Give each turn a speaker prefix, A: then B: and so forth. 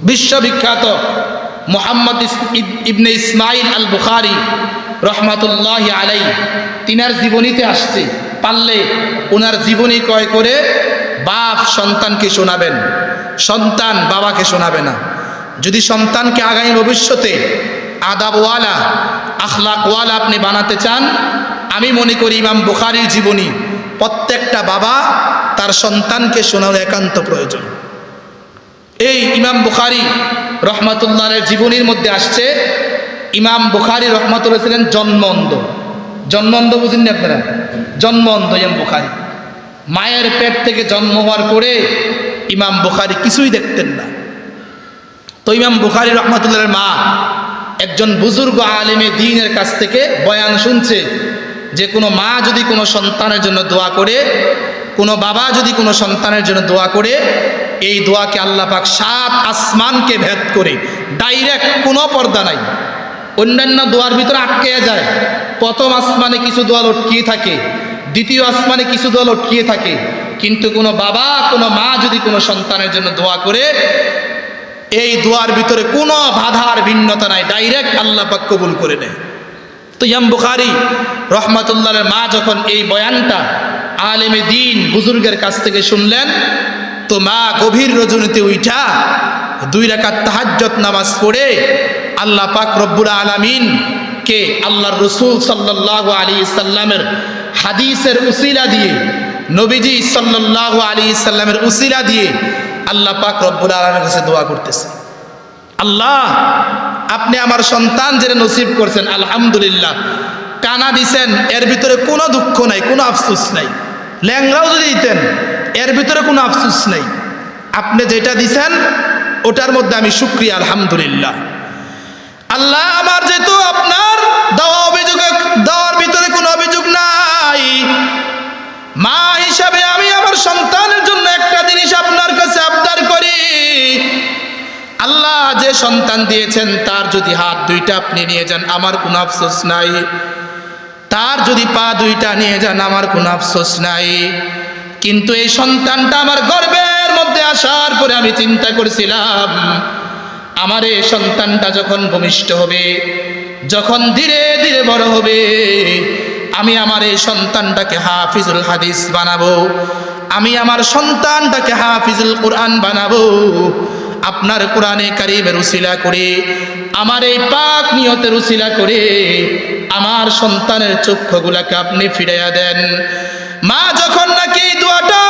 A: বিশ্ববিখ্যাত মুহাম্মদ ইবনে ইসমাইল আল বুখারী রহমাতুল্লাহি আলাইহি তিনার জীবনীতে আসছে, পারলে ওনার জীবনী ক্রয় করে বাপ সন্তানকে শোনাবেন, সন্তান বাবাকে শোনাবে না। যদি সন্তানকে আগামী ভবিষ্যতে আদাবওয়ালা আখলাকওয়ালা আপনি বানাতে চান, আমি মনে করি ইমাম বুখারীর জীবনী প্রত্যেকটা বাবা তার সন্তানকে শোনানো একান্ত প্রয়োজন। এই ইমাম বুখারী রহমাতুল্লাহের জীবনীর মধ্যে আসছে, ইমাম বুখারী রহমাতুল্লাহ ছিলেন জন্ম অন্ধ। জন্ম অন্ধ বুঝেন না আপনারা? জন্ম অন্ধ ইমাম বুখারী। মায়ের পেট থেকে জন্ম হওয়ার পরে ইমাম বুখারী কিছুই দেখতেন না। তো ইমাম বুখারী রহমাতুল্লাহের মা একজন বুজুর্গ আলেমে দ্বীনের কাছ থেকে বয়ান শুনছে যে কোনো মা যদি কোনো সন্তানের জন্য দোয়া করে, কোনো বাবা যদি কোনো সন্তানের জন্য দোয়া করে, এই দোয়াকে আল্লাহ পাক 7 আসমানকে ভেদ করে ডাইরেক্ট, কোনো পর্দা নাই, অন্যান্য দোয়ার ভিতরে আটকে যায়। প্রথম আসমানে কিছু দোয়া লটকিয়ে থাকে, দ্বিতীয় আসমানে কিছু দোয়া লটকিয়ে থাকে, কিন্তু কোনো বাবা কোনো মা যদি কোনো সন্তানের জন্য দোয়া করে, এই দোয়ার ভিতরে কোনো বাধার ভিন্নতা নাই, ডাইরেক্ট আল্লাহ পাক কবুল করে নেয়। তো ইমাম বুখারী রহমাতুল্লাহের মা যখন এই বয়ানটা আলেমে দ্বীন বুজুর্গের কাছ থেকে শুনলেন, তো মা গভীর রজনীতে উঠা 2 রাকাত তাহাজ্জুদ নামাজ পড়ে আল্লাহ পাক রব্বুল আলামিন কে আল্লাহর রাসূল সাল্লাল্লাহু আলাইহি সাল্লামের হাদিসের উসিলা দিয়ে, নবীজি সাল্লাল্লাহু আলাইহি সাল্লামের উসিলা দিয়ে আল্লাহ পাক রব্বুল আলামিনের কাছে দোয়া করতেছে, আল্লাহ আপনি আমার সন্তান যেটা নসিব করছেন আলহামদুলিল্লাহ, কানা দিছেন, এর ভিতরে কোনো দুঃখ নাই, কোনো আফসোস নাই, ল্যাংড়াও যদি দিতেন এর ভিতরে কোনো আফসোস নাই, আপনি যেটা দিছেন ওটার মধ্যে আমি শুকরিয়া আলহামদুলিল্লাহ। আল্লাহ আমার যেহেতু আপনার দেওয়ার ভিতরে কোনো অভিযোগ নাই, মা হিসাবে আমি আমার সন্তানের জন্য একটা জিনিস আপনার কাছে আবদার করি, আল্লাহ যে সন্তান দিয়েছেন তার যদি হাত 2টা আপনি নিয়ে যান আমার কোনো আফসোস নাই, তার যদি পা 2টা নিয়ে যান আমার কোনো আফসোস নাই, কিন্তু এই সন্তানটা আমার গর্ভের মধ্যে আসার পরে আমি চিন্তা করেছিলাম আমার এই সন্তানটা যখন ভূমিষ্ঠ হবে, যখন ধীরে ধীরে বড় হবে, আমি আমার এই সন্তানটাকে হাফিজুল হাদিস বানাবো, আমি আমার সন্তানটাকে হাফিজুল কোরআন বানাবো। আপনার কোরআনে কারীমের উসিলা করে, আমার এই পাক নিয়তের উসিলা করে আমার সন্তানের চক্ষুগুলাকে আপনি ফিরাইয়া দেন। মা যখন নাকি এই দোয়াটা